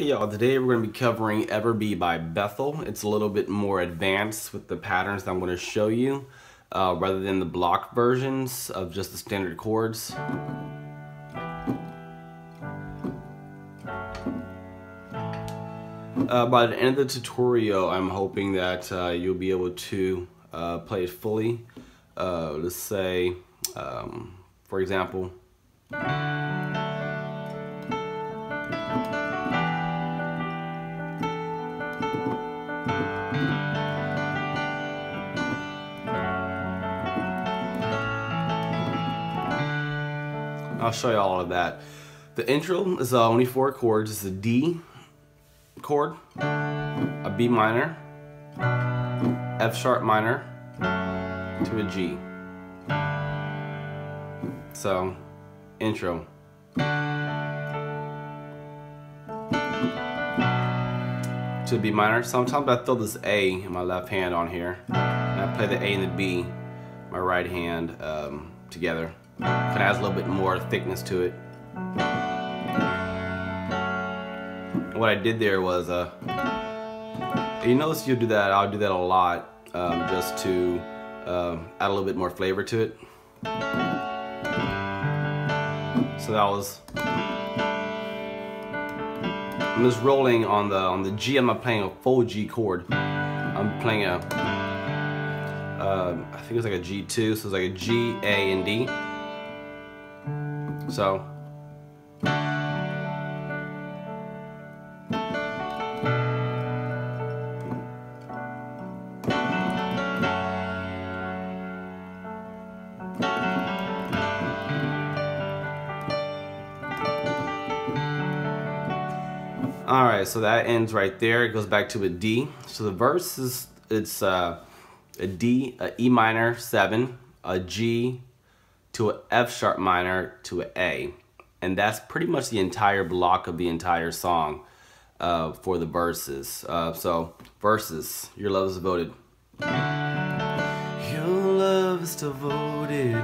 Hey y'all, today we're going to be covering Ever Be by Bethel. It's a little bit more advanced with the patterns that I'm going to show you rather than the block versions of just the standard chords. By the end of the tutorial, I'm hoping that you'll be able to play it fully. Let's say, for example, I'll show you all of that. The intro is only 4 chords. It's a D chord, a B minor, F sharp minor, to a G. So, intro. To a B minor. Sometimes I throw this A in my left hand on here, and I play the A and the B, my right hand together. Kind of adds a little bit more thickness to it. What I did there was, you notice you do that, I'll do that a lot, just to add a little bit more flavor to it. So that was, I'm just rolling on the G. I'm not playing a full G chord. I'm playing a, I think it's like a G2, so it's like a G, A, and D. So, alright, so that ends right there. It goes back to a D. So the verse is, it's a D, a E minor 7, a G, to a F sharp minor to an A, and that's pretty much the entire block of the entire song for the verses. So verses, your love is devoted. Your love is devoted.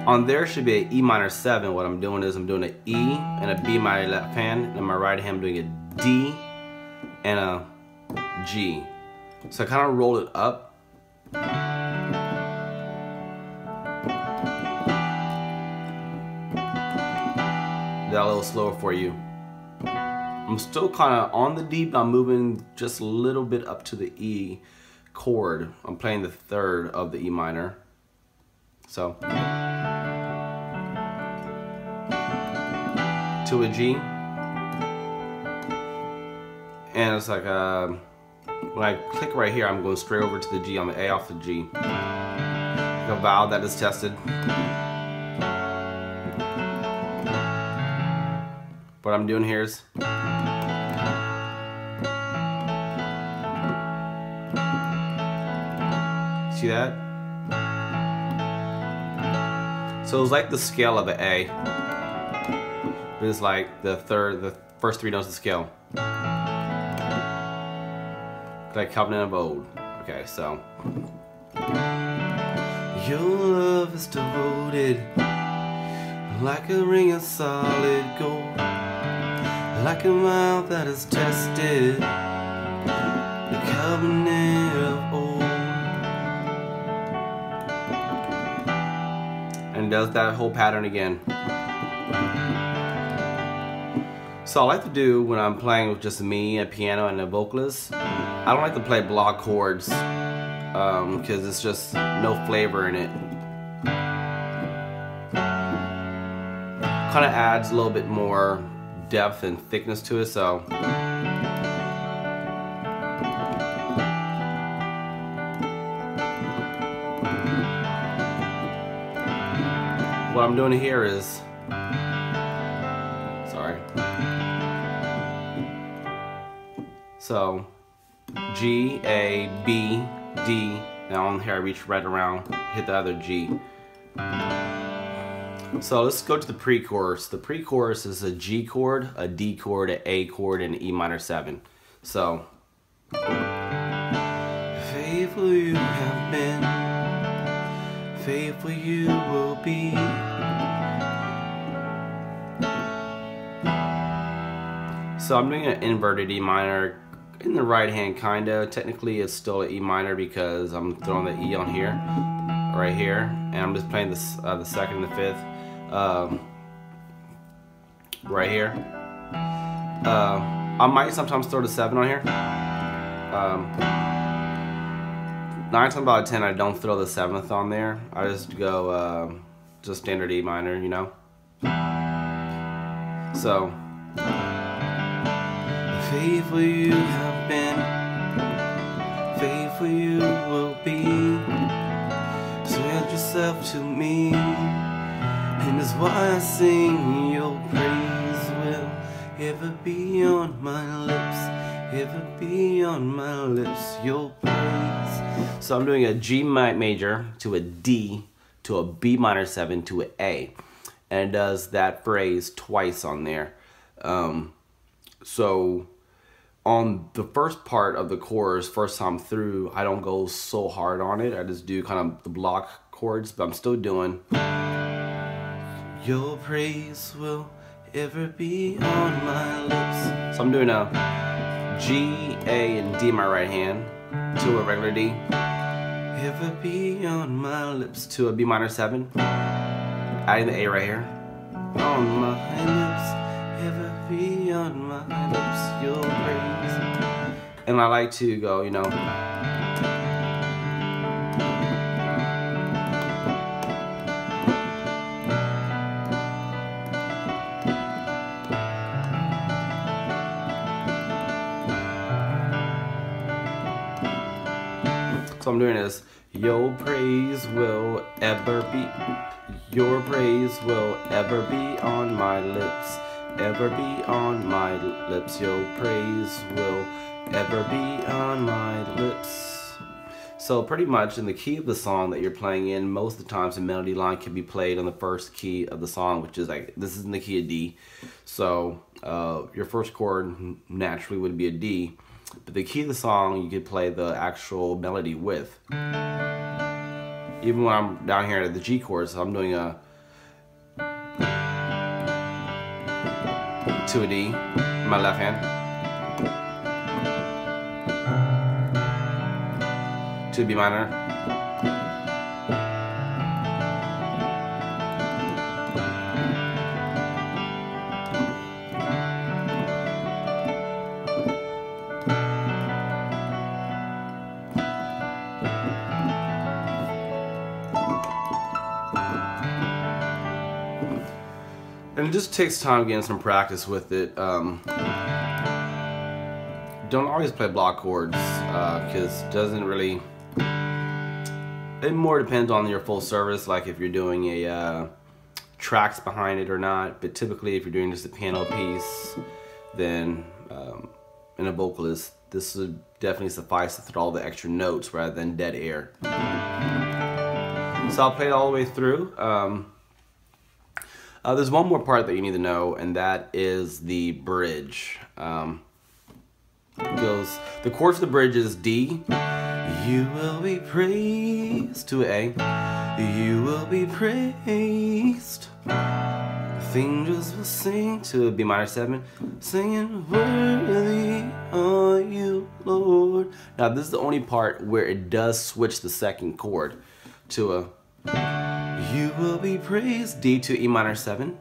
On there should be an E minor 7. What I'm doing is I'm doing an E and a B minor left hand, and my right hand I'm doing a D and a G. So I kind of roll it up. That a little slower for you. I'm still kind of on the D, but I'm moving just a little bit up to the E chord. I'm playing the 3rd of the E minor. So to a G, and it's like when I click right here, I'm going straight over to the G on the A off the G. Like a vowel that is tested. What I'm doing here is see that? So it's like the scale of an A, but it's like the first 3 notes of the scale. Like Covenant of Old. Okay, so your love is devoted like a ring of solid gold, like a mouth that is tested, the covenant of old. And does that whole pattern again. So I like to do when I'm playing with just me, a piano, and a vocalist, I don't like to play block chords because it's just no flavor in it. Kind of adds a little bit more depth and thickness to it, so what I'm doing here is, sorry, so G, A, B, D, now on here I reach right around, hit the other G. So let's go to the pre-chorus. The pre-chorus is a G chord, a D chord, an A chord, and an E minor 7. So, faithful you have been, faithful you will be. So I'm doing an inverted E minor in the right hand, kinda. Technically it's still an E minor because I'm throwing the E on here, right here, and I'm just playing this, the second and the fifth, right here. I might sometimes throw the 7 on here. 9 times out of 10 I don't throw the 7th on there. I just go just standard E minor, you know. So faithful you have been, faithful you will be. Surrender yourself to me, and that's why I sing. Your praise will ever be on my lips, ever be on my lips. Your praise. So I'm doing a G major to a D to a B minor 7 to an A, and it does that phrase twice on there. So on the first part of the chorus, first time through, I don't go so hard on it. I just do kind of the block chords, but I'm still doing your praise will ever be on my lips. So I'm doing a G, A, and D in my right hand to a regular D. Ever be on my lips to a B minor 7. Adding the A right here. On my lips, ever be on my lips, your praise. And I like to go, you know. So I'm doing this. Your praise will ever be, your praise will ever be on my lips, ever be on my lips. Your praise will ever be on my lips. So pretty much in the key of the song that you're playing in, most of the times the melody line can be played on the first key of the song, which is like, this is in the key of D. So your first chord naturally would be a D. But the key of the song, you could play the actual melody with. Even when I'm down here at the G chord, so I'm doing a to a D in my left hand, to a B minor, and it just takes time getting some practice with it. Don't always play block chords because it doesn't really, it more depends on your full service, like if you're doing a tracks behind it or not. But typically if you're doing just a piano piece, then in a vocalist, this would definitely suffice to throw all the extra notes rather than dead air. So I'll play it all the way through. There's one more part that you need to know, and that is the bridge. Goes, the chord for the bridge is D. You will be praised to A. You will be praised. The angels will sing to a B minor 7, singing, worthy are you, Lord. Now this is the only part where it does switch the second chord to a you will be praised, D to E minor 7.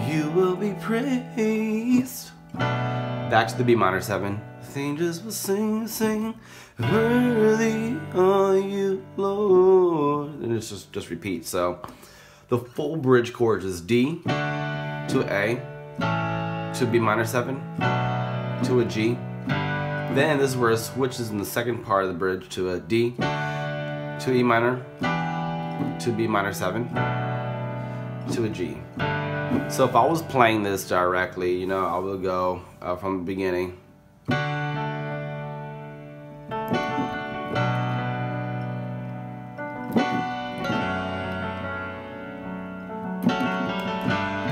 You will be praised. Back to the B minor 7. The angels will sing, sing, worthy are you, Lord. And it's just repeat. So the full bridge chord is D to A, to B minor 7, to a G. Then this is where it switches in the second part of the bridge to a D, to E minor, to B minor 7, to a G. So if I was playing this directly, you know, I would go from the beginning.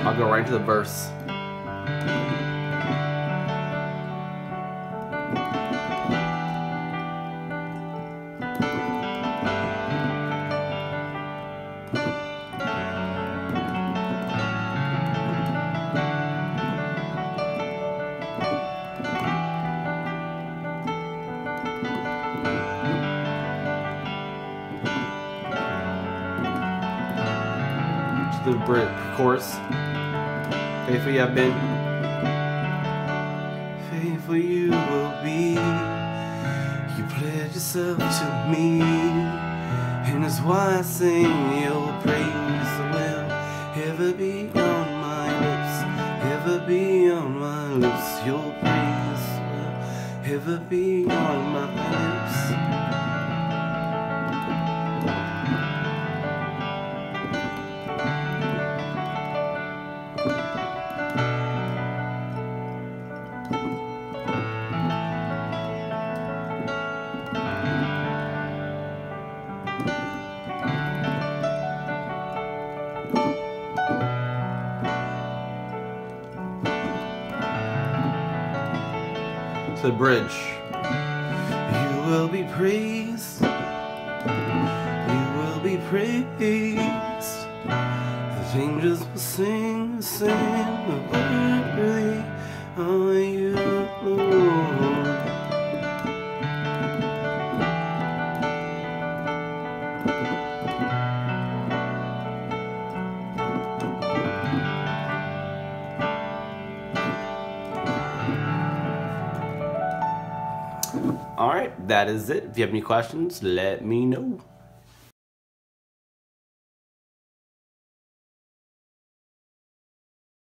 I'll go right into the verse. the chorus. Faithful you have been, faithful you will be. You pledge yourself to me, and that's why I sing your praise will ever be on my lips, ever be on my lips. Your praise will ever be on my lips. To the bridge. You will be praised. You will be praised. The angels will sing, sing, worthy are you, Lord. Alright, that is it. If you have any questions, let me know.